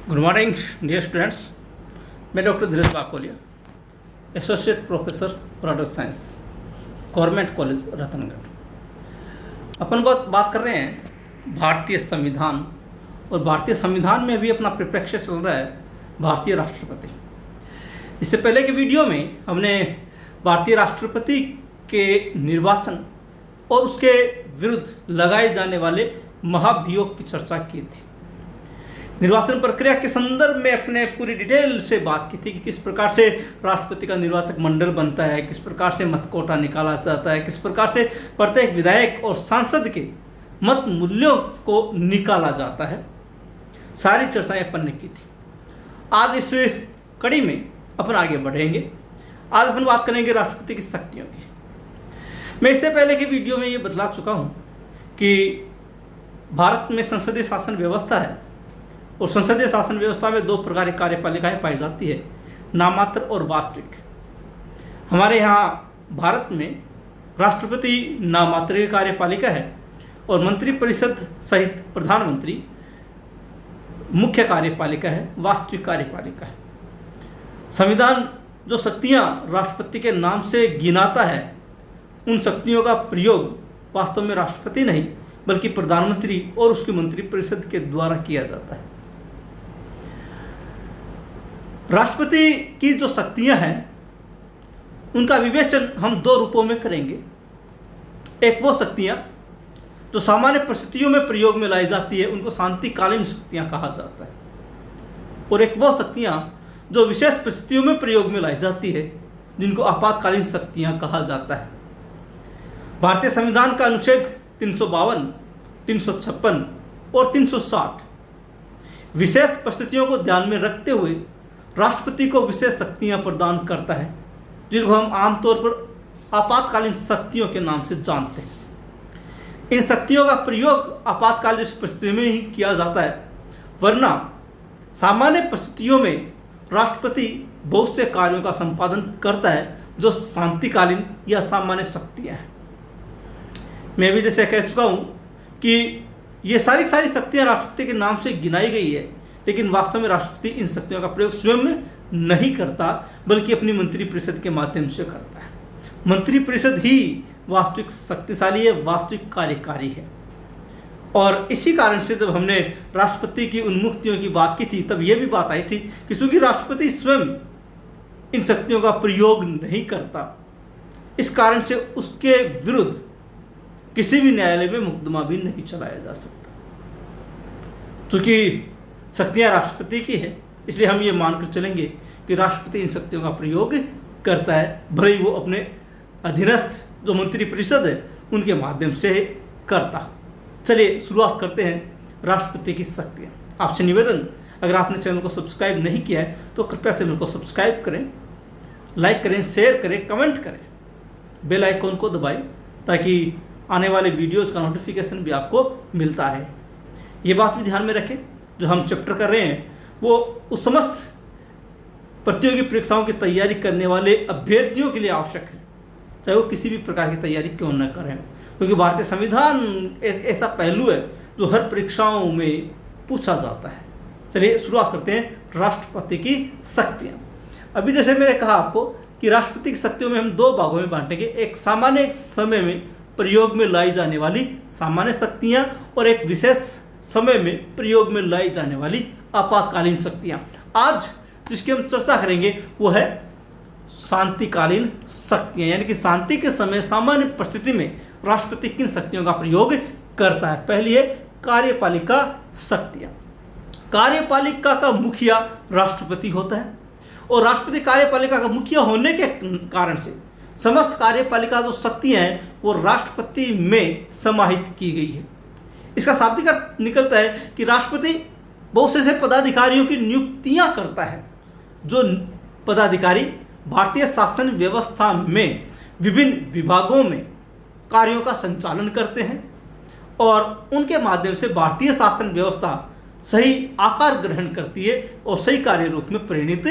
Good morning dear students. मैं doctor Dheeraj Bakolia, associate professor product science, government college Ratangarh. अपन बात कर रहे हैं भारतीय संविधान, और भारतीय संविधान में भी अपना परिप्रेक्ष्य चल रहा है भारतीय राष्ट्रपति। इससे पहले के वीडियो में हमने भारतीय राष्ट्रपति के निर्वाचन और उसके विरुद्ध लगाए जाने वाले महाभियोग की चर्चा की थी। निर्वाचन प्रक्रिया के संदर्भ में अपने पूरी डिटेल से बात की थी कि किस प्रकार से राष्ट्रपति का निर्वाचक मंडल बनता है, किस प्रकार से मतकोटा निकाला जाता है, किस प्रकार से प्रत्येक विधायक और सांसद के मत मूल्यों को निकाला जाता है। सारी चर्चाएं अपन ने की थी। आज इस कड़ी में अपन आगे बढ़ेंगे। आज अपन बात करेंगे राष्ट्रपति की शक्तियों की। मैं इससे पहले के वीडियो में ये बतला चुका हूँ कि भारत में संसदीय शासन व्यवस्था है, और संसदीय शासन व्यवस्था में दो प्रकार की कार्यपालिकाएं पाई जाती है, नामात्र और वास्तविक। हमारे यहाँ भारत में राष्ट्रपति नामात्र की कार्यपालिका है और मंत्री परिषद सहित प्रधानमंत्री मुख्य कार्यपालिका है, वास्तविक कार्यपालिका है। संविधान जो शक्तियाँ राष्ट्रपति के नाम से गिनाता है, उन शक्तियों का प्रयोग वास्तव में राष्ट्रपति नहीं बल्कि प्रधानमंत्री और उसकी मंत्री परिषद के द्वारा किया जाता है। राष्ट्रपति की जो शक्तियां हैं उनका विवेचन हम दो रूपों में करेंगे। एक वो शक्तियां जो सामान्य परिस्थितियों में प्रयोग में लाई जाती है, उनको शांतिकालीन शक्तियां कहा जाता है, और एक वो शक्तियां जो विशेष परिस्थितियों में प्रयोग में लाई जाती है, जिनको आपातकालीन शक्तियां कहा जाता है। भारतीय संविधान का अनुच्छेद 352, 356 और 360 विशेष परिस्थितियों को ध्यान में रखते हुए राष्ट्रपति को विशेष शक्तियां प्रदान करता है, जिनको हम आमतौर पर आपातकालीन शक्तियों के नाम से जानते हैं। इन शक्तियों का प्रयोग आपातकालीन परिस्थितियों में ही किया जाता है, वरना सामान्य परिस्थितियों में राष्ट्रपति बहुत से कार्यों का संपादन करता है जो शांतिकालीन या सामान्य शक्तियां हैं। मैं भी जैसे कह चुका हूँ कि ये सारी शक्तियाँ राष्ट्रपति के नाम से गिनाई गई है, लेकिन वास्तव में राष्ट्रपति इन शक्तियों का प्रयोग स्वयं में नहीं करता बल्कि अपनी मंत्रिपरिषद के माध्यम से करता है। मंत्रिपरिषद ही वास्तविक शक्तिशाली है, वास्तविक कार्यकारी है। और इसी कारण से जब हमने राष्ट्रपति की उन्मुक्तियों की बात की थी, तब यह भी बात आई थी कि चूंकि राष्ट्रपति स्वयं इन शक्तियों का प्रयोग नहीं करता, इस कारण से उसके विरुद्ध किसी भी न्यायालय में मुकदमा भी नहीं चलाया जा सकता। चूंकि शक्तियां राष्ट्रपति की है, इसलिए हम ये मानकर चलेंगे कि राष्ट्रपति इन शक्तियों का प्रयोग करता है, भले ही वो अपने अधीनस्थ जो मंत्रिपरिषद है उनके माध्यम से करता। चलिए शुरुआत करते हैं राष्ट्रपति की शक्तियाँ। आपसे निवेदन, अगर आपने चैनल को सब्सक्राइब नहीं किया है तो कृपया चैनल को सब्सक्राइब करें, लाइक करें, शेयर करें, कमेंट करें, बेल आइकॉन को दबाएं ताकि आने वाले वीडियोज़ का नोटिफिकेशन भी आपको मिलता रहे। ये बात भी ध्यान में रखें, जो हम चैप्टर कर रहे हैं वो उस समस्त प्रतियोगी परीक्षाओं की तैयारी करने वाले अभ्यर्थियों के लिए आवश्यक है, चाहे वो किसी भी प्रकार की तैयारी क्यों न करें, क्योंकि भारतीय संविधान एक ऐसा पहलू है जो हर परीक्षाओं में पूछा जाता है। चलिए शुरुआत करते हैं राष्ट्रपति की शक्तियाँ। अभी जैसे मैंने कहा आपको कि राष्ट्रपति की शक्तियों में हम दो भागों में बांटेंगे, एक सामान्य समय में प्रयोग में लाई जाने वाली सामान्य शक्तियाँ और एक विशेष समय में प्रयोग में लाई जाने वाली आपातकालीन शक्तियाँ। आज जिसकी हम चर्चा करेंगे वो है शांतिकालीन शक्तियाँ, यानी कि शांति के समय सामान्य परिस्थिति में राष्ट्रपति किन शक्तियों का प्रयोग करता है। पहली है कार्यपालिका शक्तियाँ। कार्यपालिका का मुखिया राष्ट्रपति होता है, और राष्ट्रपति कार्यपालिका का मुखिया होने के कारण से समस्त कार्यपालिका जो शक्तियाँ हैं वो राष्ट्रपति में समाहित की गई है। इसका शाब्दिक अर्थ निकलता है कि राष्ट्रपति बहुत से पदाधिकारियों की नियुक्तियां करता है, जो पदाधिकारी भारतीय शासन व्यवस्था में विभिन्न विभागों में कार्यों का संचालन करते हैं और उनके माध्यम से भारतीय शासन व्यवस्था सही आकार ग्रहण करती है और सही कार्य रूप में परिणित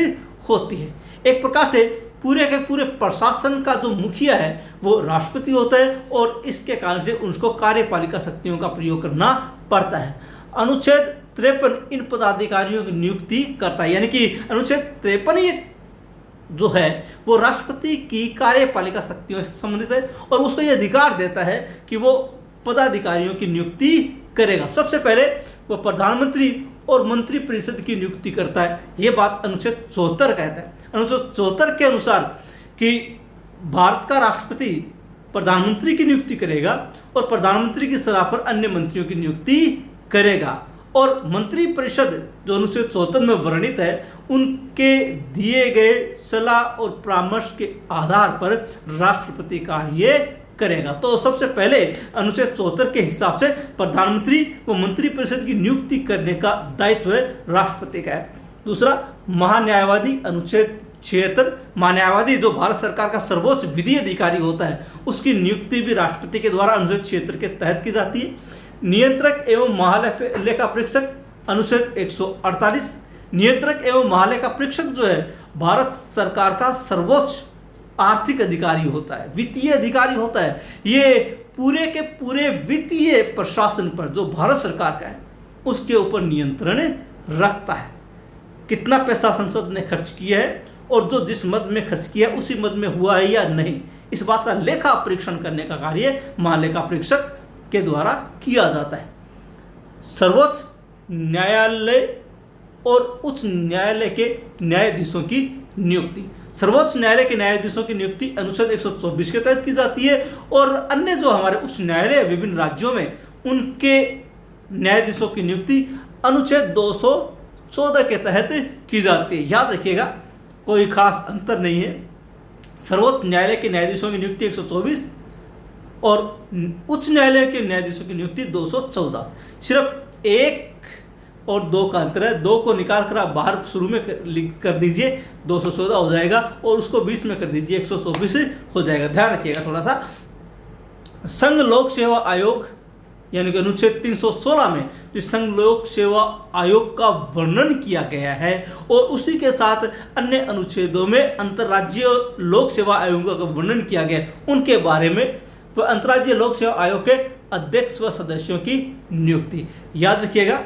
होती है। एक प्रकार से पूरे के पूरे प्रशासन का जो मुखिया है वो राष्ट्रपति होता है, और इसके कारण से उसको कार्यपालिका शक्तियों का प्रयोग करना पड़ता है। अनुच्छेद 53 इन पदाधिकारियों की नियुक्ति करता है। यानी कि अनुच्छेद 53 ये जो है वो राष्ट्रपति की कार्यपालिका शक्तियों से संबंधित है और उसको ये अधिकार देता है कि वो पदाधिकारियों की नियुक्ति करेगा। सबसे पहले वो प्रधानमंत्री और मंत्रिपरिषद की नियुक्ति करता है। ये बात अनुच्छेद 74 कहता है। अनुच्छेद 74 के अनुसार कि भारत का राष्ट्रपति प्रधानमंत्री की नियुक्ति करेगा और प्रधानमंत्री की सलाह पर अन्य मंत्रियों की नियुक्ति करेगा और मंत्रिपरिषद जो अनुच्छेद 74 में वर्णित है उनके दिए गए सलाह और परामर्श के आधार पर राष्ट्रपति कार्य करेगा। तो सबसे पहले अनुच्छेद 74 के हिसाब से प्रधानमंत्री व मंत्रिपरिषद की नियुक्ति करने का दायित्व राष्ट्रपति का है। दूसरा, महान्यायवादी अनुच्छेद 76। महान्यायवादी जो भारत सरकार का सर्वोच्च विधि अधिकारी होता है उसकी नियुक्ति भी राष्ट्रपति के द्वारा अनुच्छेद 76 के तहत की जाती है। नियंत्रक एवं महालेखा परीक्षक अनुच्छेद 148। नियंत्रक एवं महालेखा परीक्षक जो है भारत सरकार का सर्वोच्च आर्थिक अधिकारी होता है, वित्तीय अधिकारी होता है। ये पूरे के पूरे वित्तीय प्रशासन पर जो भारत सरकार का है उसके ऊपर नियंत्रण रखता है। कितना पैसा संसद ने खर्च किया है और जो जिस मद में खर्च किया उसी मद में हुआ है या नहीं, इस बात का लेखा परीक्षण करने का कार्य महालेखा परीक्षक के द्वारा किया जाता है। सर्वोच्च न्यायालय और उच्च न्यायालय के न्यायाधीशों की नियुक्ति। सर्वोच्च न्यायालय के न्यायाधीशों की नियुक्ति अनुच्छेद 124 के तहत की जाती है और अन्य जो हमारे उच्च न्यायालय विभिन्न राज्यों में उनके न्यायाधीशों की नियुक्ति अनुच्छेद 214 के तहत की जाती है। याद रखिएगा, कोई खास अंतर नहीं है। सर्वोच्च न्यायालय के न्यायाधीशों की नियुक्ति 124 और उच्च न्यायालय के न्यायाधीशों की नियुक्ति 214। सिर्फ 1 और 2 का अंतर है। 2 को निकाल कर आप बाहर शुरू में कर दीजिए, 214 हो जाएगा और उसको बीच में कर दीजिए, 124 हो जाएगा। ध्यान रखिएगा थोड़ा सा। संघ लोक सेवा आयोग यानी कि अनुच्छेद 316 में जो संघ लोक सेवा आयोग का वर्णन किया गया है और उसी के साथ अन्य अनुच्छेदों में अंतर्राज्यीय लोक सेवा आयोगों का वर्णन किया गया है, उनके बारे में तो अंतर्राज्यीय लोक सेवा आयोग के अध्यक्ष व सदस्यों की नियुक्ति। याद रखिएगा,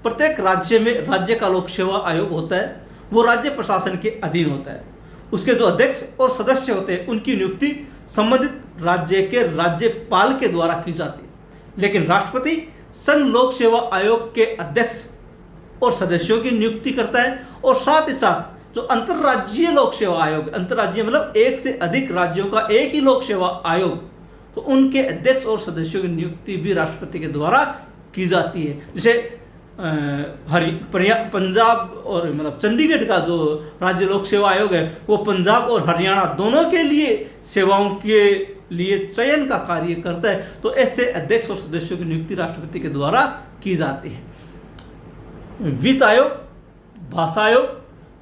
प्रत्येक राज्य में राज्य का लोक सेवा आयोग होता है, वो राज्य प्रशासन के अधीन होता है। उसके जो अध्यक्ष और सदस्य होते हैं उनकी नियुक्ति संबंधित राज्य के राज्यपाल के द्वारा की जाती है। लेकिन राष्ट्रपति संघ लोक सेवा आयोग के अध्यक्ष और सदस्यों की नियुक्ति करता है और साथ ही साथ जो अंतर्राज्यीय लोक सेवा आयोग, अंतर्राज्यीय मतलब एक से अधिक राज्यों का एक ही लोक सेवा आयोग, तो उनके अध्यक्ष और सदस्यों की नियुक्ति भी राष्ट्रपति के द्वारा की जाती है। जैसे पंजाब और मतलब चंडीगढ़ का जो राज्य लोक सेवा आयोग है वो पंजाब और हरियाणा दोनों के लिए सेवाओं के लिए चयन का कार्य करता है। तो ऐसे अध्यक्ष और सदस्यों की नियुक्ति राष्ट्रपति के द्वारा की जाती है। वित्त आयोग, भाषा आयोग,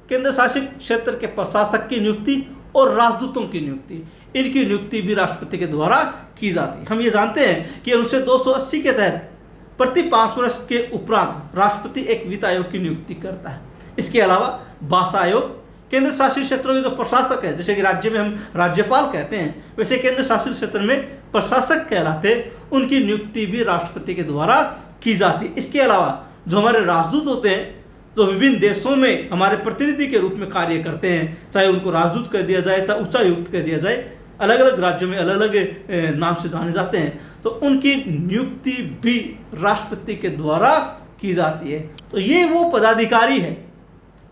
केंद्र शासित क्षेत्र के प्रशासक की नियुक्ति और राजदूतों की नियुक्ति, इनकी नियुक्ति भी राष्ट्रपति के द्वारा की जाती है। हम ये जानते हैं कि अनुच्छेद 280 के तहत प्रति 5 वर्ष के उपरांत राष्ट्रपति एक वित्त आयोग की नियुक्ति करता है। इसके अलावा भाषा आयोग, केंद्र शासित क्षेत्रों के जो प्रशासक है, जैसे कि राज्य में हम राज्यपाल कहते हैं, वैसे केंद्र शासित क्षेत्र में प्रशासक कहलाते, उनकी नियुक्ति भी राष्ट्रपति के द्वारा की जाती है। इसके अलावा जो हमारे राजदूत होते हैं, जो विभिन्न देशों में हमारे प्रतिनिधि के रूप में कार्य करते हैं, चाहे उनको राजदूत कह दिया जाए, चाहे उच्चायुक्त कह दिया जाए, अलग अलग राज्यों में अलग अलग नाम से जाने जाते हैं, तो उनकी नियुक्ति भी राष्ट्रपति के द्वारा की जाती है। तो ये वो पदाधिकारी है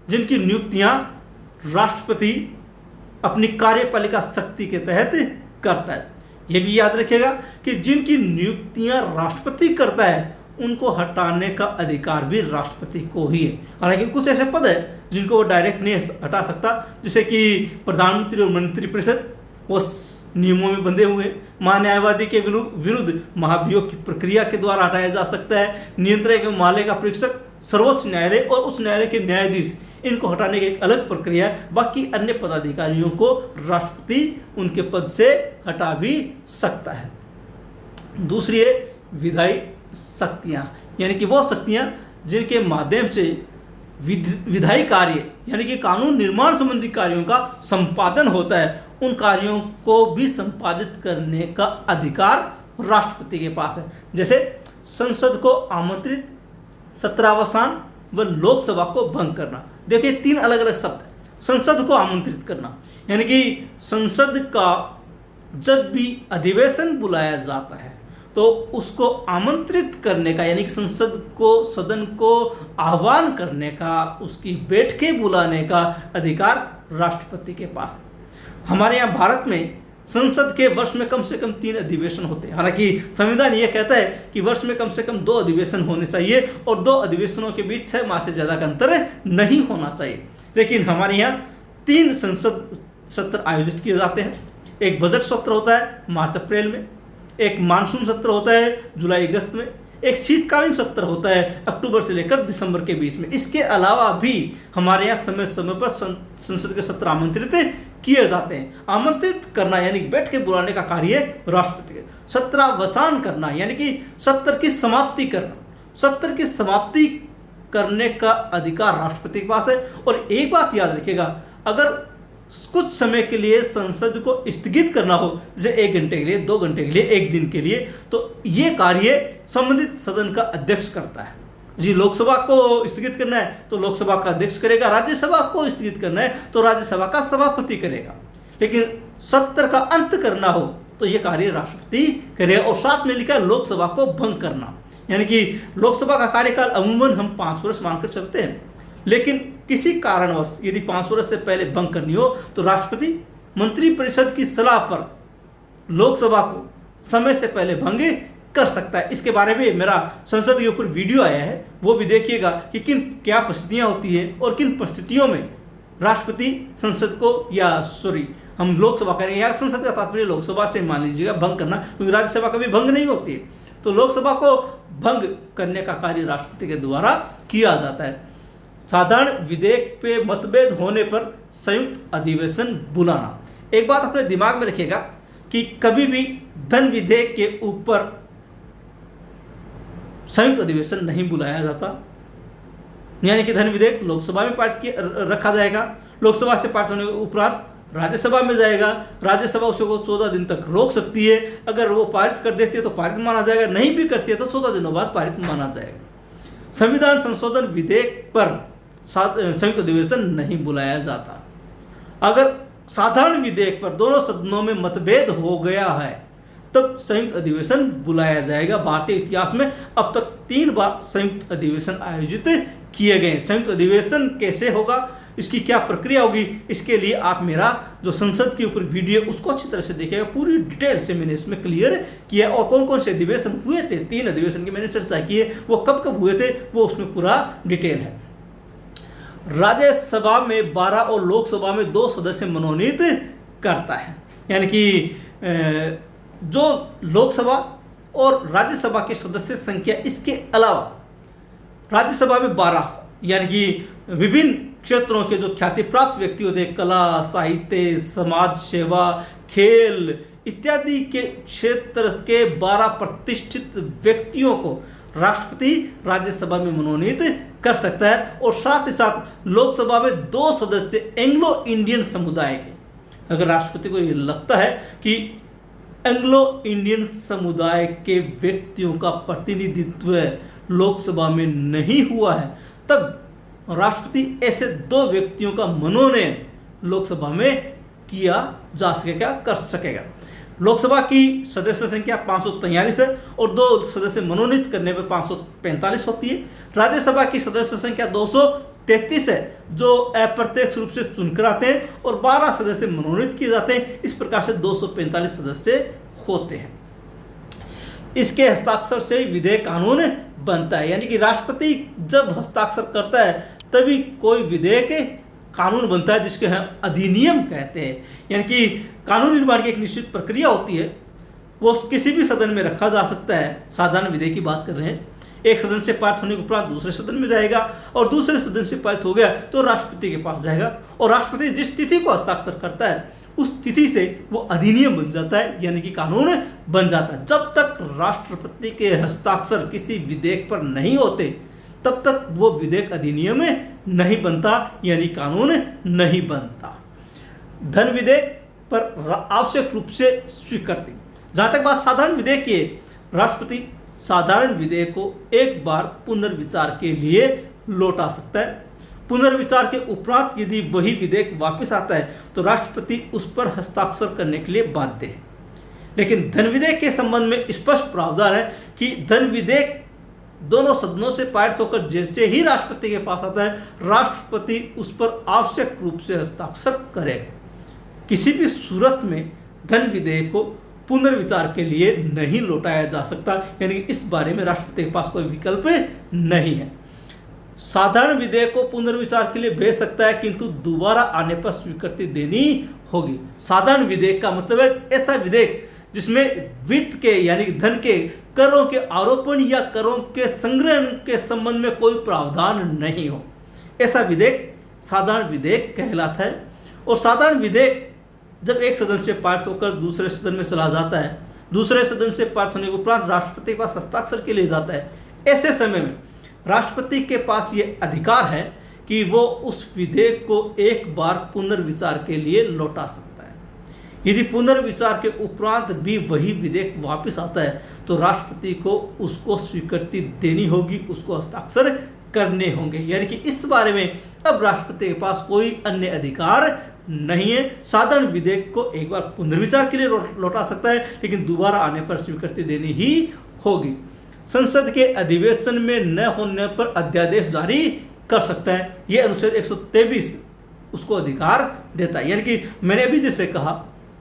जिनकी नियुक्तियां राष्ट्रपति अपनी कार्यपालिका शक्ति के तहत करता है। ये भी याद रखिएगा कि जिनकी नियुक्तियां राष्ट्रपति करता है उनको हटाने का अधिकार भी राष्ट्रपति को ही है। हालांकि कुछ ऐसे पद है जिनको वो डायरेक्ट नहीं हटा सकता, जैसे कि प्रधानमंत्री और मंत्रिपरिषद वो नियमों में बंधे हुए। महान्यायवादी के विरुद्ध महाभियोग की प्रक्रिया के द्वारा हटाया जा सकता है। नियंत्रक एवं महालेखा परीक्षक, सर्वोच्च न्यायालय और उच्च न्यायालय के न्यायाधीश, इनको हटाने की एक अलग प्रक्रिया है। बाकी अन्य पदाधिकारियों को राष्ट्रपति उनके पद से हटा भी सकता है। दूसरी है विधायी शक्तियां, यानी कि वो शक्तियां जिनके माध्यम से विधायी कार्य यानी कि कानून निर्माण संबंधी कार्यों का संपादन होता है, उन कार्यों को भी संपादित करने का अधिकार राष्ट्रपति के पास है। जैसे संसद को आमंत्रित सत्रावसान व लोकसभा को भंग करना। देखिए 3 अलग अलग शब्द है। संसद को आमंत्रित करना, यानी कि संसद का जब भी अधिवेशन बुलाया जाता है तो उसको आमंत्रित करने का, यानी कि संसद को, सदन को आह्वान करने का, उसकी बैठकें बुलाने का अधिकार राष्ट्रपति के पास है। हमारे यहाँ भारत में संसद के वर्ष में कम से कम 3 अधिवेशन होते हैं। हालांकि संविधान ये कहता है कि वर्ष में कम से कम 2 अधिवेशन होने चाहिए और 2 अधिवेशनों के बीच 6 माह से ज़्यादा का अंतर नहीं होना चाहिए। लेकिन हमारे यहाँ 3 संसद सत्र आयोजित किए जाते हैं। एक बजट सत्र होता है मार्च अप्रैल में, एक मानसून सत्र होता है जुलाई अगस्त में, एक शीतकालीन सत्र होता है अक्टूबर से लेकर दिसंबर के बीच में। इसके अलावा भी हमारे यहाँ समय समय पर संसद के सत्र आमंत्रित किए जाते हैं। आमंत्रित करना यानी बैठ के बुलाने का कार्य राष्ट्रपति का। सत्रावसान करना यानी कि सत्र की समाप्ति करना, सत्र की समाप्ति करने का अधिकार राष्ट्रपति के पास है। और एक बात याद रखिएगा, अगर कुछ समय के लिए संसद को स्थगित करना हो, जैसे 1 घंटे के लिए, 2 घंटे के लिए, 1 दिन के लिए, तो ये कार्य संबंधित सदन का अध्यक्ष करता है। जी, लोकसभा को स्थगित करना है तो लोकसभा का अध्यक्ष करेगा, राज्यसभा को स्थगित करना है तो राज्यसभा का सभापति करेगा। लेकिन सत्र का अंत करना हो तो ये कार्य राष्ट्रपति करेगा। और साथ में लिखा है लोकसभा को भंग करना, यानी कि लोकसभा का कार्यकाल अमूमन हम 5 वर्ष मानकर चलते हैं, लेकिन किसी कारणवश यदि 5 वर्ष से पहले भंग करनी हो तो राष्ट्रपति मंत्रिपरिषद की सलाह पर लोकसभा को समय से पहले भंग कर सकता है। इसके बारे में मेरा संसद के ऊपर वीडियो आया है, वो भी देखिएगा कि क्या परिस्थितियां होती हैं और किन परिस्थितियों में राष्ट्रपति संसद को, या सॉरी हम लोकसभा करेंगे, या संसद का तात्पर्य लोकसभा से मान लीजिएगा भंग करना, क्योंकि राज्यसभा कभी भंग नहीं होती है। तो लोकसभा को भंग करने का कार्य राष्ट्रपति के द्वारा किया जाता है। साधारण विधेयक पे मतभेद होने पर संयुक्त अधिवेशन बुलाना। एक बात अपने दिमाग में रखिएगा कि कभी भी धन विधेयक के ऊपर संयुक्त अधिवेशन नहीं बुलाया जाता, यानी कि धन विधेयक लोकसभा में पारित रखा जाएगा, लोकसभा से पारित होने के उपरांत राज्यसभा में जाएगा, राज्यसभा उसको 14 दिन तक रोक सकती है। अगर वो पारित कर देती है तो पारित माना जाएगा, नहीं भी करती है तो 14 दिनों बाद पारित माना जाएगा। संविधान संशोधन विधेयक पर संयुक्त अधिवेशन नहीं बुलाया जाता। अगर साधारण विधेयक पर दोनों सदनों में मतभेद हो गया है तब संयुक्त अधिवेशन बुलाया जाएगा। भारतीय इतिहास में अब तक 3 बार संयुक्त अधिवेशन आयोजित किए गए। संयुक्त अधिवेशन कैसे होगा, इसकी क्या प्रक्रिया होगी, इसके लिए आप मेरा जो संसद के ऊपर वीडियो उसको अच्छी तरह से देखिएगा। पूरी डिटेल से मैंने इसमें क्लियर किया और कौन कौन से अधिवेशन हुए थे, 3 अधिवेशन की मैंने चर्चा की है, वो कब कब हुए थे वो उसमें पूरा डिटेल है। राज्यसभा में 12 और लोकसभा में 2 सदस्य मनोनीत करता है, यानी कि जो लोकसभा और राज्यसभा की सदस्य संख्या, इसके अलावा राज्यसभा में 12 यानी कि विभिन्न क्षेत्रों के जो ख्याति प्राप्त व्यक्ति होते हैं, कला, साहित्य, समाज सेवा, खेल इत्यादि के क्षेत्र के 12 प्रतिष्ठित व्यक्तियों को राष्ट्रपति राज्यसभा में मनोनीत कर सकता है। और साथ ही साथ लोकसभा में 2 सदस्य एंग्लो इंडियन समुदाय के, अगर राष्ट्रपति को ये लगता है कि एंग्लो इंडियन समुदाय के व्यक्तियों का प्रतिनिधित्व लोकसभा में नहीं हुआ है, तब राष्ट्रपति ऐसे 2 व्यक्तियों का मनोनयन लोकसभा में किया जा सकेगा, कर सकेगा। लोकसभा की सदस्य संख्या 543 है और 2 सदस्य मनोनीत करने पर 545 होती है। राज्यसभा की सदस्य संख्या 233 है जो अप्रत्यक्ष रूप से चुनकर आते हैं और 12 सदस्य मनोनीत किए जाते हैं। इस प्रकार से 245 सदस्य होते हैं। इसके हस्ताक्षर से विधेयक कानून बनता है, यानी कि राष्ट्रपति जब हस्ताक्षर करता है तभी कोई विधेयक कानून बनता है, जिसके हम अधिनियम कहते हैं। यानी कि कानून निर्माण की एक निश्चित प्रक्रिया होती है, वो किसी भी सदन में रखा जा सकता है। साधारण विधेयक की बात कर रहे हैं, एक सदन से पारित होने के उपरांत दूसरे सदन में जाएगा और दूसरे सदन से पारित हो गया तो राष्ट्रपति के पास जाएगा और राष्ट्रपति जिस तिथि को हस्ताक्षर करता है उस तिथि से वो अधिनियम बन जाता है, यानी कि कानून बन जाता है। जब तक राष्ट्रपति के हस्ताक्षर किसी विधेयक पर नहीं होते तब तक वो विधेयक अधिनियम नहीं बनता, यानी कानून नहीं बनता। धन विधेयक पर आवश्यक रूप से स्वीकृति। जहाँ तक बात साधारण विधेयक की, राष्ट्रपति साधारण विधेयक को एक बार पुनर्विचार के लिए लौटा सकता है। पुनर्विचार के उपरांत यदि वही विधेयक वापस आता है तो राष्ट्रपति उस पर हस्ताक्षर करने के लिए बाध्य है। लेकिन धन विधेयक के संबंध में स्पष्ट प्रावधान है कि धन विधेयक दोनों सदनों से पारित होकर जैसे ही राष्ट्रपति के पास आता है, राष्ट्रपति उस पर आवश्यक रूप से हस्ताक्षर करेगा। किसी भी सूरत में धन विधेयक को पुनर्विचार के लिए नहीं लौटाया जा सकता, यानी कि इस बारे में राष्ट्रपति के पास कोई विकल्प नहीं है। साधारण विधेयक को पुनर्विचार के लिए भेज सकता है, किंतु दोबारा आने पर स्वीकृति देनी होगी। साधारण विधेयक का मतलब है ऐसा विधेयक जिसमें वित्त के यानी कि धन के करों के आरोपण या करों के संग्रहण के संबंध में कोई प्रावधान नहीं हो, ऐसा विधेयक साधारण विधेयक कहलाता है। और साधारण विधेयक जब एक सदन से पारित होकर दूसरे सदन में चला जाता है, दूसरे सदन से पारित होने के उपरांत राष्ट्रपति के पास हस्ताक्षर के लिए जाता है, ऐसे समय में राष्ट्रपति के पास ये अधिकार है कि वो उस विधेयक को एक बार पुनर्विचार के लिए लौटा सकता है। यदि पुनर्विचार के उपरांत भी वही विधेयक वापस आता है तो राष्ट्रपति को उसको स्वीकृति देनी होगी, उसको हस्ताक्षर करने होंगे, यानी कि इस बारे में अब राष्ट्रपति के पास कोई अन्य अधिकार नहीं है। साधारण विधेयक को एक बार पुनर्विचार के लिए लौटा सकता है, लेकिन दोबारा आने पर स्वीकृति देनी ही होगी। संसद के अधिवेशन में न होने पर अध्यादेश जारी कर सकता है, यह अनुच्छेद 123 उसको अधिकार देता है। यानी कि मैंने अभी जैसे कहा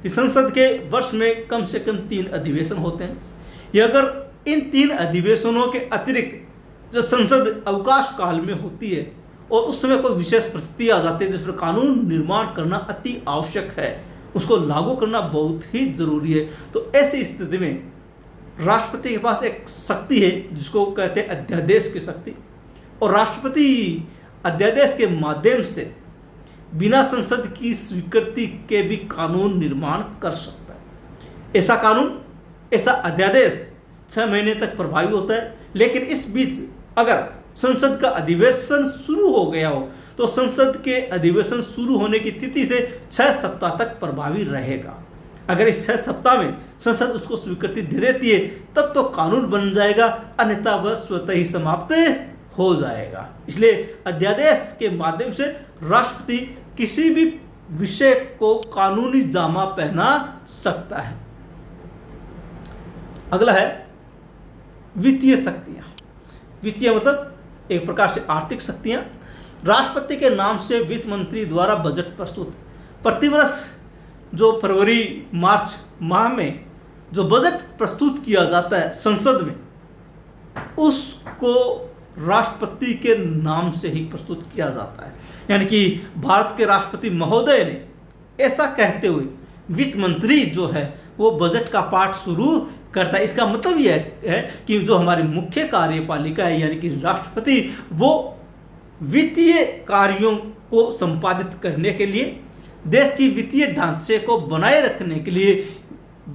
कि संसद के वर्ष में कम से कम 3 अधिवेशन होते हैं, या अगर इन 3 अधिवेशनों के अतिरिक्त जो संसद अवकाश काल में होती है और उस समय कोई विशेष परिस्थिति आ जाती है जिस पर कानून निर्माण करना अति आवश्यक है, उसको लागू करना बहुत ही जरूरी है, तो ऐसी स्थिति में राष्ट्रपति के पास एक शक्ति है जिसको कहते हैं अध्यादेश की शक्ति, और राष्ट्रपति अध्यादेश के माध्यम से बिना संसद की स्वीकृति के भी कानून निर्माण कर सकता है। ऐसा कानून, ऐसा अध्यादेश 6 महीने तक प्रभावी होता है, लेकिन इस बीच अगर संसद का अधिवेशन शुरू हो गया हो तो संसद के अधिवेशन शुरू होने की तिथि से 6 सप्ताह तक प्रभावी रहेगा। अगर इस 6 सप्ताह में संसद उसको स्वीकृति दे देती है तब तो कानून बन जाएगा, अन्यथा वह स्वतः ही समाप्त हो जाएगा। इसलिए अध्यादेश के माध्यम से राष्ट्रपति किसी भी विषय को कानूनी जामा पहना सकता है। अगला है वित्तीय शक्तियां। वित्तीय मतलब एक प्रकार से आर्थिक शक्तियां। राष्ट्रपति के नाम से वित्त मंत्री द्वारा बजट प्रस्तुत। प्रतिवर्ष जो फरवरी मार्च माह में जो बजट प्रस्तुत किया जाता है संसद में, उसको राष्ट्रपति के नाम से ही प्रस्तुत किया जाता है। यानी कि भारत के राष्ट्रपति महोदय ने ऐसा कहते हुए वित्त मंत्री जो है वो बजट का पाठ शुरू करता है। इसका मतलब यह है कि जो हमारी मुख्य कार्यपालिका है यानी कि राष्ट्रपति, वो वित्तीय कार्यों को संपादित करने के लिए, देश की वित्तीय ढांचे को बनाए रखने के लिए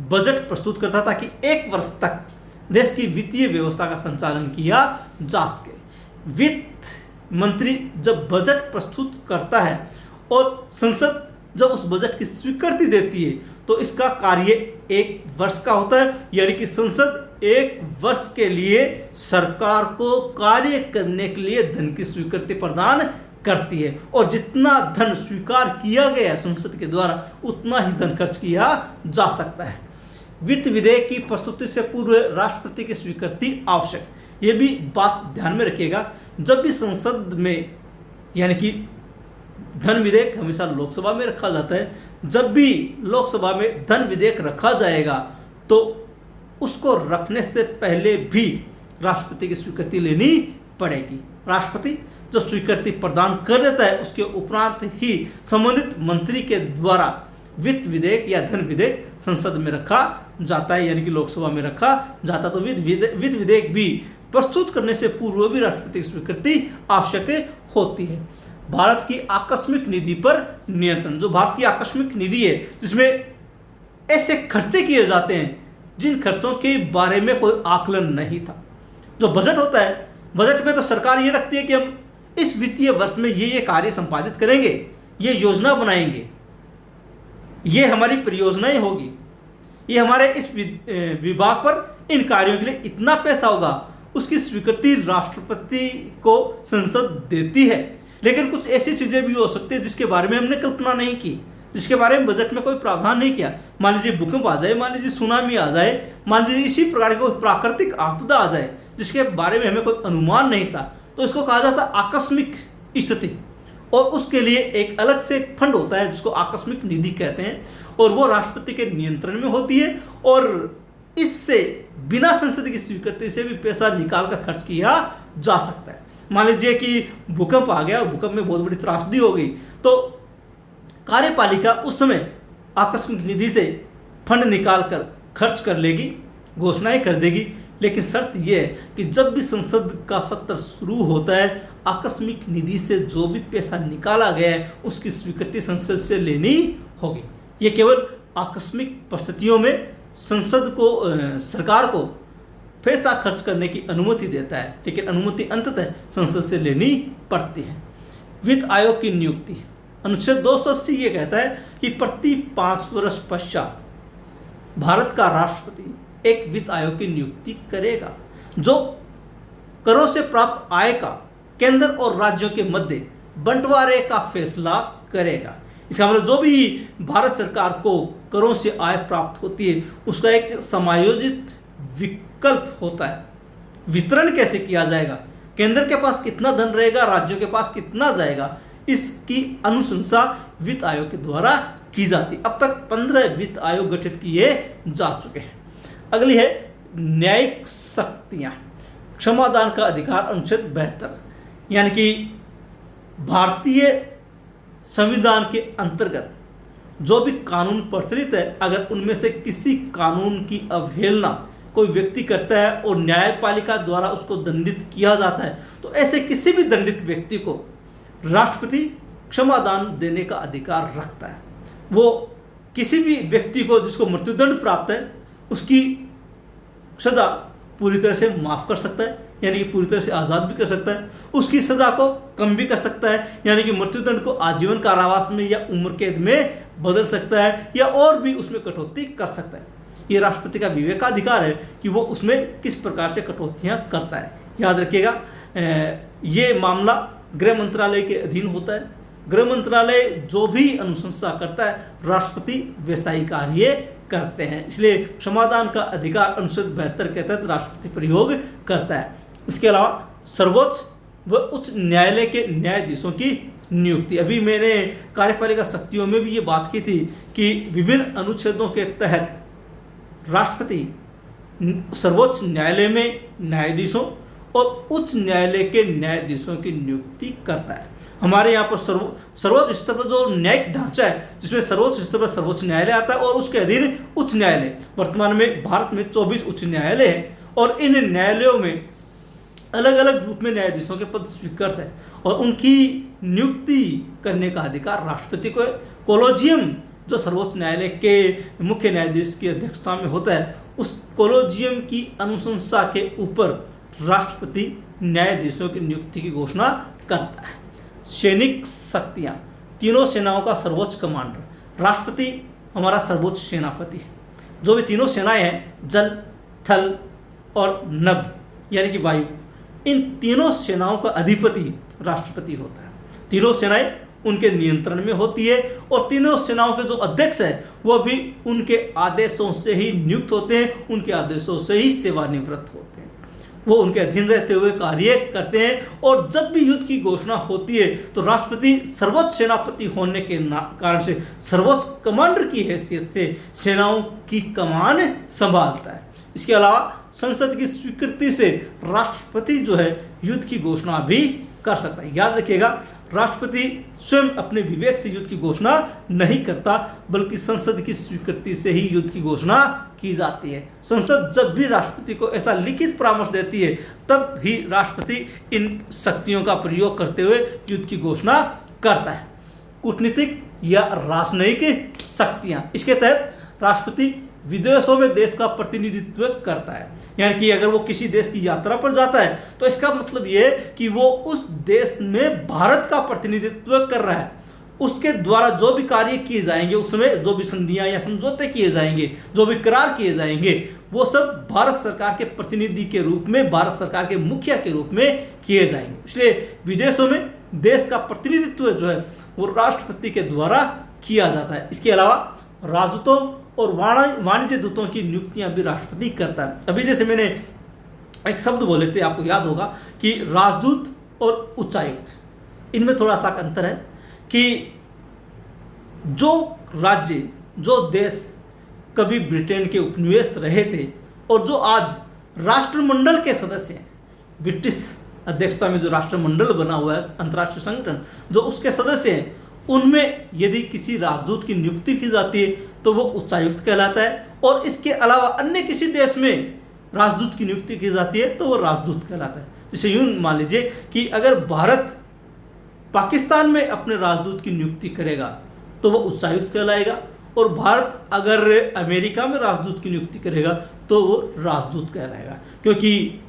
बजट प्रस्तुत करता था कि 1 वर्ष तक देश की वित्तीय व्यवस्था का संचालन किया जा सके। वित्त मंत्री जब बजट प्रस्तुत करता है और संसद जब उस बजट की स्वीकृति देती है तो इसका कार्य 1 वर्ष का होता है, यानी कि संसद 1 वर्ष के लिए सरकार को कार्य करने के लिए धन की स्वीकृति प्रदान करती है, और जितना धन स्वीकार किया गया है संसद के द्वारा उतना ही धन खर्च किया जा सकता है। वित्त विधेयक की प्रस्तुति से पूर्व राष्ट्रपति की स्वीकृति आवश्यक। ये भी बात ध्यान में रखिएगा, जब भी संसद में यानी कि धन विधेयक हमेशा लोकसभा में रखा जाता है, जब भी लोकसभा में धन विधेयक रखा जाएगा तो उसको रखने से पहले भी राष्ट्रपति की स्वीकृति लेनी पड़ेगी। राष्ट्रपति जब स्वीकृति प्रदान कर देता है उसके उपरांत ही संबंधित मंत्री के द्वारा वित्त विधेयक या धन विधेयक संसद में रखा जाता है, यानी कि लोकसभा में रखा जाता। तो वित्त विधेयक भी प्रस्तुत करने से पूर्व भी राष्ट्रपति की स्वीकृति आवश्यक होती है। भारत की आकस्मिक निधि पर नियंत्रण। जो भारत की आकस्मिक निधि है जिसमें ऐसे खर्चे किए जाते हैं जिन खर्चों के बारे में कोई आकलन नहीं था। जो बजट होता है, बजट में तो सरकार ये रखती है कि हम इस वित्तीय वर्ष में ये कार्य संपादित करेंगे, ये योजना बनाएंगे, ये हमारी परियोजनाएं होगी, ये हमारे इस विभाग पर इन कार्यों के लिए इतना पैसा होगा, उसकी स्वीकृति राष्ट्रपति को संसद देती है। लेकिन कुछ ऐसी चीजें भी हो सकती है जिसके बारे में हमने कल्पना नहीं की, जिसके बारे में बजट में कोई प्रावधान नहीं किया। मान लीजिए भूकंप आ जाए, मान लीजिए सुनामी आ जाए, मान लीजिए इसी प्रकार की कोई प्राकृतिक आपदा आ जाए जिसके बारे में हमें कोई अनुमान नहीं था, तो इसको कहा जाता है आकस्मिक स्थिति। और उसके लिए एक अलग से फंड होता है जिसको आकस्मिक निधि कहते हैं, और वो राष्ट्रपति के नियंत्रण में होती है। और इससे बिना संसद की स्वीकृति से भी पैसा निकाल कर खर्च किया जा सकता है। मान लीजिए कि भूकंप आ गया और भूकंप में बहुत बड़ी त्रासदी हो गई, तो कार्यपालिका उस समय आकस्मिक निधि से फंड निकाल कर खर्च कर लेगी, घोषणाएं कर देगी। लेकिन शर्त यह है कि जब भी संसद का सत्र शुरू होता है, आकस्मिक निधि से जो भी पैसा निकाला गया है उसकी स्वीकृति संसद से लेनी होगी। ये केवल आकस्मिक परिस्थितियों में संसद को सरकार को पैसा खर्च करने की अनुमति देता है, लेकिन अनुमति अंततः संसद से लेनी पड़ती है। वित्त आयोग की नियुक्ति, अनुच्छेद 280 ये कहता है कि प्रति 5 वर्ष पश्चात भारत का राष्ट्रपति एक वित्त आयोग की नियुक्ति करेगा जो करों से प्राप्त आय का केंद्र और राज्यों के मध्य बंटवारे का फैसला करेगा। इसका मतलब जो भी भारत सरकार को करों से आय प्राप्त होती है उसका एक समायोजित विकल्प होता है। वितरण कैसे किया जाएगा, केंद्र के पास कितना धन रहेगा, राज्यों के पास कितना जाएगा, इसकी अनुशंसा वित्त आयोग के द्वारा की जाती। अब तक 15 वित्त आयोग गठित किए जा चुके हैं। अगली है न्यायिक शक्तियां, क्षमादान का अधिकार, अनुच्छेद 72, यानी कि भारतीय संविधान के अंतर्गत जो भी कानून प्रचलित है, अगर उनमें से किसी कानून की अवहेलना कोई व्यक्ति करता है और न्यायपालिका द्वारा उसको दंडित किया जाता है, तो ऐसे किसी भी दंडित व्यक्ति को राष्ट्रपति क्षमादान देने का अधिकार रखता है। वो किसी भी व्यक्ति को जिसको मृत्युदंड प्राप्त है उसकी सजा पूरी तरह से माफ कर सकता है, यानी कि पूरी तरह से आज़ाद भी कर सकता है। उसकी सजा को कम भी कर सकता है, यानी कि मृत्युदंड को आजीवन कारावास में या उम्र कैद में बदल सकता है, या और भी उसमें कटौती कर सकता है। ये राष्ट्रपति का विवेकाधिकार है कि वो उसमें किस प्रकार से कटौतियाँ करता है। याद रखिएगा, ये मामला गृह मंत्रालय के अधीन होता है। गृह मंत्रालय जो भी अनुशंसा करता है राष्ट्रपति वैसा ही कार्य करते हैं, इसलिए क्षमादान का अधिकार अनुच्छेद 72 के तहत राष्ट्रपति प्रयोग करता है। इसके अलावा सर्वोच्च व उच्च न्यायालय के न्यायाधीशों की नियुक्ति, अभी मैंने कार्यपालिका शक्तियों में भी ये बात की थी कि विभिन्न अनुच्छेदों के तहत राष्ट्रपति सर्वोच्च न्यायालय में न्यायाधीशों और उच्च न्यायालय के न्यायाधीशों की नियुक्ति करता है। हमारे यहाँ पर सर्वोच्च स्तर पर जो न्यायिक ढांचा है, जिसमें सर्वोच्च स्तर पर सर्वोच्च न्यायालय आता है और उसके अधीन उच्च न्यायालय, वर्तमान में भारत में 24 उच्च न्यायालय हैं और इन न्यायालयों में अलग अलग रूप में न्यायाधीशों के पद स्वीकृत है और उनकी नियुक्ति करने का अधिकार राष्ट्रपति को है। कोलोजियम जो सर्वोच्च न्यायालय के मुख्य न्यायाधीश की अध्यक्षता में होता है, उस कोलोजियम की अनुशंसा के ऊपर राष्ट्रपति न्यायाधीशों की नियुक्ति की घोषणा करता है। सैनिक शक्तियाँ, तीनों सेनाओं का सर्वोच्च कमांडर राष्ट्रपति हमारा सर्वोच्च सेनापति है। जो भी तीनों सेनाएं हैं, जल, थल और नभ यानी कि वायु, इन तीनों सेनाओं का अधिपति राष्ट्रपति होता है। तीनों सेनाएं उनके नियंत्रण में होती है और तीनों सेनाओं के जो अध्यक्ष हैं वो भी उनके आदेशों से ही नियुक्त होते हैं, उनके आदेशों से ही सेवानिवृत्त होते हैं। वो उनके अधीन रहते हुए कार्य करते हैं और जब भी युद्ध की घोषणा होती है तो राष्ट्रपति सर्वोच्च सेनापति होने के कारण से सर्वोच्च कमांडर की हैसियत से सेनाओं की कमान संभालता है। इसके अलावा संसद की स्वीकृति से राष्ट्रपति जो है युद्ध की घोषणा भी कर सकता है। याद रखिएगा, राष्ट्रपति स्वयं अपने विवेक से युद्ध की घोषणा नहीं करता, बल्कि संसद की स्वीकृति से ही युद्ध की घोषणा की जाती है। संसद जब भी राष्ट्रपति को ऐसा लिखित परामर्श देती है तब ही राष्ट्रपति इन शक्तियों का प्रयोग करते हुए युद्ध की घोषणा करता है। कूटनीतिक या राजनयिक शक्तियां, इसके तहत राष्ट्रपति विदेशों में देश का प्रतिनिधित्व करता है, यानी कि अगर वो किसी देश की यात्रा पर जाता है तो इसका मतलब ये है कि वो उस देश में भारत का प्रतिनिधित्व कर रहा है। उसके द्वारा जो भी कार्य किए जाएंगे, उसमें जो भी संधियां या समझौते किए जाएंगे, जो भी करार किए जाएंगे, वो सब भारत सरकार के प्रतिनिधि के रूप में, भारत सरकार के मुखिया के रूप में किए जाएंगे। इसलिए विदेशों में देश का प्रतिनिधित्व जो है वो राष्ट्रपति के द्वारा किया जाता है। इसके अलावा राजदूतों और वाणिज्य दूतों की नियुक्तियां भी राष्ट्रपति करता है। अभी जैसे मैंने एक शब्द बोले थे, आपको याद होगा कि राजदूत और उच्चायुक्त, इनमें थोड़ा सा अंतर है कि जो राज्य, जो देश कभी ब्रिटेन के उपनिवेश रहे थे और जो आज राष्ट्रमंडल के सदस्य हैं, ब्रिटिश अध्यक्षता में जो राष्ट्रमंडल बना हुआ है, अंतर्राष्ट्रीय संगठन जो उसके सदस्य हैं, उनमें यदि किसी राजदूत की नियुक्ति की जाती है तो वो उच्चायुक्त कहलाता है, और इसके अलावा अन्य किसी देश में राजदूत की नियुक्ति की जाती है तो वो राजदूत कहलाता है। जैसे यूं मान लीजिए कि अगर भारत पाकिस्तान में अपने राजदूत की नियुक्ति करेगा तो वो उच्चायुक्त कहलाएगा, और भारत अगर अमेरिका में राजदूत की नियुक्ति करेगा तो वो राजदूत कहलाएगा, क्योंकि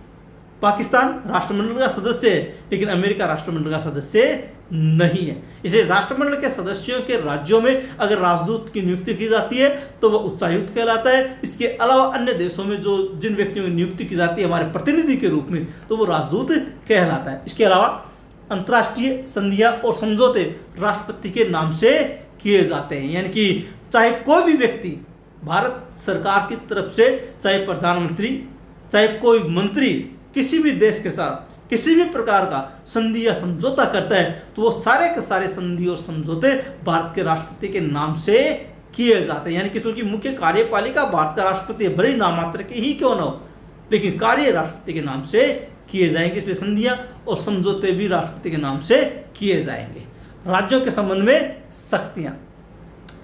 पाकिस्तान राष्ट्रमंडल का सदस्य है लेकिन अमेरिका राष्ट्रमंडल का सदस्य नहीं है। इसलिए राष्ट्रमंडल के सदस्यों के राज्यों में अगर राजदूत की नियुक्ति की जाती है तो वह उच्चायुक्त कहलाता है। इसके अलावा अन्य देशों में जो जिन व्यक्तियों की नियुक्ति की जाती है हमारे प्रतिनिधि के रूप में, तो वो राजदूत कहलाता है। इसके अलावा अंतर्राष्ट्रीय संधियां और समझौते राष्ट्रपति के नाम से किए जाते हैं, यानी कि चाहे कोई भी व्यक्ति भारत सरकार की तरफ से, चाहे प्रधानमंत्री, चाहे कोई मंत्री किसी भी देश के साथ किसी भी प्रकार का संधि या समझौता करता है तो वो सारे के सारे संधि और समझौते भारत के राष्ट्रपति के नाम से किए जाते हैं। यानी कि चूंकि मुख्य कार्यपालिका भारत का राष्ट्रपति है, भले ही नाम मात्र के ही क्यों न हो, लेकिन कार्य राष्ट्रपति के नाम से किए जाएंगे, इसलिए संधियां और समझौते भी राष्ट्रपति के नाम से किए जाएंगे। राज्यों के संबंध में शक्तियां,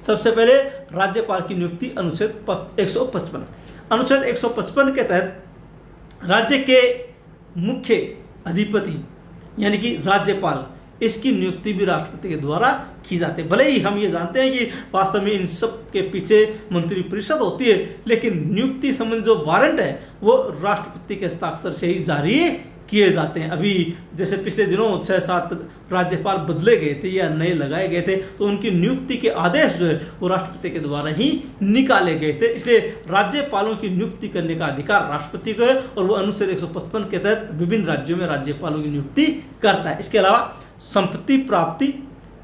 सबसे पहले राज्यपाल की नियुक्ति अनुच्छेद 155। अनुच्छेद 155 के तहत राज्य के मुख्य अधिपति यानी कि राज्यपाल, इसकी नियुक्ति भी राष्ट्रपति के द्वारा की जाती है। भले ही हम ये जानते हैं कि वास्तव में इन सब के पीछे मंत्रिपरिषद होती है, लेकिन नियुक्ति संबंधी जो वारंट है वो राष्ट्रपति के हस्ताक्षर से ही जारी किए जाते हैं। अभी जैसे पिछले दिनों 6-7 राज्यपाल बदले गए थे या नए लगाए गए थे, तो उनकी नियुक्ति के आदेश जो है वो राष्ट्रपति के द्वारा ही निकाले गए थे। इसलिए राज्यपालों की नियुक्ति करने का अधिकार राष्ट्रपति को है और वो अनुच्छेद 155 के तहत विभिन्न राज्यों में राज्यपालों की नियुक्ति करता है। इसके अलावा संपत्ति प्राप्ति,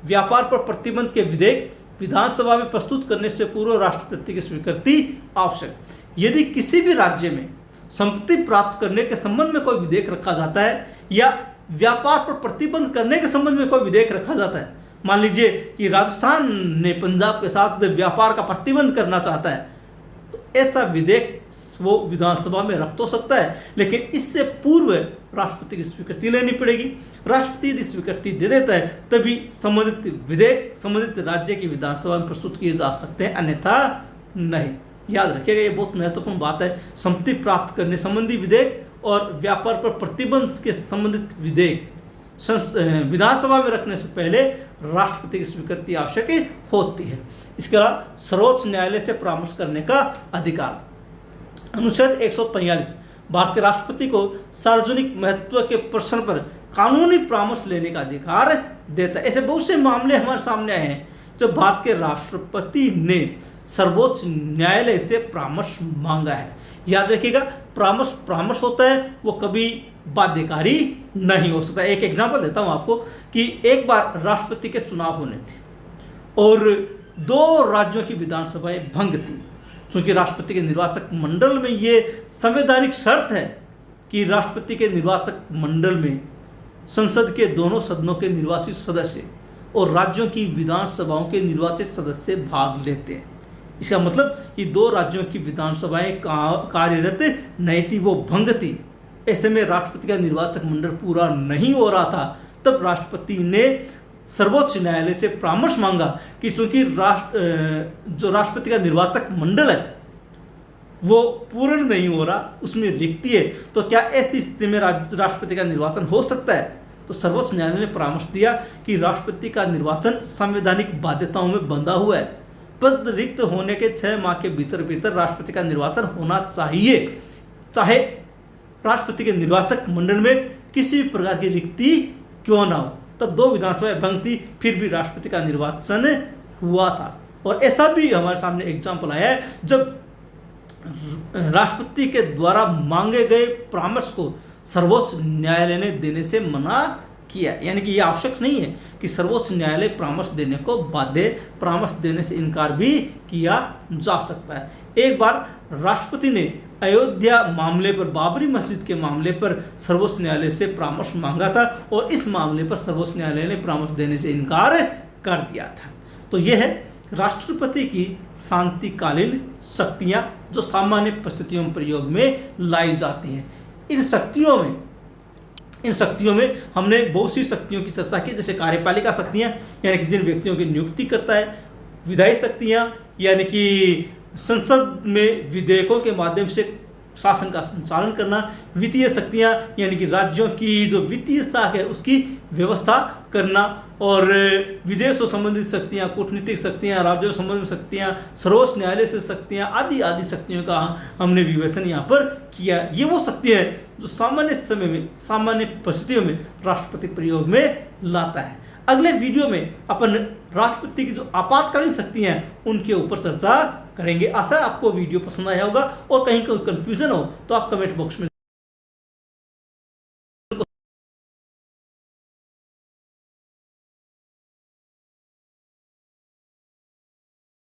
व्यापार पर प्रतिबंध के विधेयक विधानसभा में प्रस्तुत करने से पूर्व राष्ट्रपति की स्वीकृति आवश्यक। यदि किसी भी राज्य में संपत्ति प्राप्त करने के संबंध में कोई विधेयक रखा जाता है या व्यापार पर प्रतिबंध करने के संबंध में कोई विधेयक रखा जाता है, मान लीजिए कि राजस्थान ने पंजाब के साथ व्यापार का प्रतिबंध करना चाहता है, तो ऐसा विधेयक वो विधानसभा में रख तो सकता है, लेकिन इससे पूर्व राष्ट्रपति की स्वीकृति लेनी पड़ेगी। राष्ट्रपति यदि स्वीकृति दे देता है तभी संबंधित विधेयक संबंधित राज्य की विधानसभा में प्रस्तुत किए जा सकते हैं, अन्यथा नहीं। याद रखिएगा, ये बहुत महत्वपूर्ण बात है। संपत्ति प्राप्त करने संबंधी विधेयक और व्यापार पर प्रतिबंध के संबंधित विधेयक विधानसभा में रखने से पहले राष्ट्रपति की स्वीकृति आवश्यक होती है। इसके अलावा सर्वोच्च न्यायालय से परामर्श करने का अधिकार, अनुच्छेद 143 भारत के राष्ट्रपति को सार्वजनिक महत्व के प्रश्न पर कानूनी परामर्श लेने का अधिकार देता है। ऐसे बहुत से मामले हमारे सामने आए हैं जब भारत के राष्ट्रपति ने सर्वोच्च न्यायालय से परामर्श मांगा है। याद रखिएगा, परामर्श होता है वो कभी बाध्यकारी नहीं हो सकता। एक एग्जांपल देता हूं आपको कि एक बार राष्ट्रपति के चुनाव होने थे और 2 राज्यों की विधानसभाएं भंग थी। चूंकि राष्ट्रपति के निर्वाचक मंडल में ये संवैधानिक शर्त है कि राष्ट्रपति के निर्वाचक मंडल में संसद के दोनों सदनों के निर्वाचित सदस्य और राज्यों की विधानसभाओं के निर्वाचित सदस्य भाग लेते हैं। इसका मतलब कि 2 राज्यों की विधानसभाएं कार्यरत नहीं थी, वो भंग थी। ऐसे में राष्ट्रपति का निर्वाचक मंडल पूरा नहीं हो रहा था। तब राष्ट्रपति ने सर्वोच्च न्यायालय से परामर्श मांगा कि चूंकि जो राष्ट्रपति का निर्वाचक मंडल है वो पूर्ण नहीं हो रहा, उसमें रिक्ति है, तो क्या ऐसी स्थिति में राष्ट्रपति का निर्वाचन हो सकता है। तो सर्वोच्च न्यायालय ने परामर्श दिया कि राष्ट्रपति का निर्वाचन संवैधानिक बाध्यताओं में बंधा हुआ है। पद रिक्त होने के 6 माह के भीतर राष्ट्रपति का निर्वाचन होना चाहिए, चाहे राष्ट्रपति के निर्वाचक मंडल में किसी भी प्रकार की रिक्ति क्यों ना हो। तब 2 विधानसभाएं भंग थी, फिर भी राष्ट्रपति का निर्वाचन हुआ था। और ऐसा भी हमारे सामने एग्जाम्पल आया है जब राष्ट्रपति के द्वारा मांगे गए परामर्श को सर्वोच्च न्यायालय ने देने से मना किया। यानी कि यह आवश्यक नहीं है कि सर्वोच्च न्यायालय परामर्श देने को बाध्य, परामर्श देने से इनकार भी किया जा सकता है। एक बार राष्ट्रपति ने अयोध्या मामले पर, बाबरी मस्जिद के मामले पर सर्वोच्च न्यायालय से परामर्श मांगा था और इस मामले पर सर्वोच्च न्यायालय ने परामर्श देने से इनकार कर दिया था। तो यह है राष्ट्रपति की शांतिकालीन शक्तियां जो सामान्य परिस्थितियों में प्रयोग में लाई जाती हैं। इन शक्तियों में हमने बहुत सी शक्तियों की चर्चा की, जैसे कार्यपालिका शक्तियां यानी कि जिन व्यक्तियों की नियुक्ति करता है, विधायी शक्तियां यानी कि संसद में विधेयकों के माध्यम से शासन का संचालन करना, वित्तीय शक्तियां यानी कि राज्यों की जो वित्तीय शाख है उसकी व्यवस्था करना, और विदेश से संबंधित शक्तियां, कूटनीतिक शक्तियां, राज्यों से संबंधित शक्तियां, सर्वोच्च न्यायालय से शक्तियां, आदि शक्तियों का हमने विवेचन यहाँ पर किया। ये वो शक्तियां हैं जो सामान्य समय में, सामान्य परिस्थितियों में राष्ट्रपति प्रयोग में लाता है। अगले वीडियो में अपन राष्ट्रपति की जो आपातकालीन शक्तियां हैं उनके ऊपर चर्चा करेंगे। आशा है आपको वीडियो पसंद आया होगा, और कहीं कोई कंफ्यूजन हो तो आप कमेंट बॉक्स में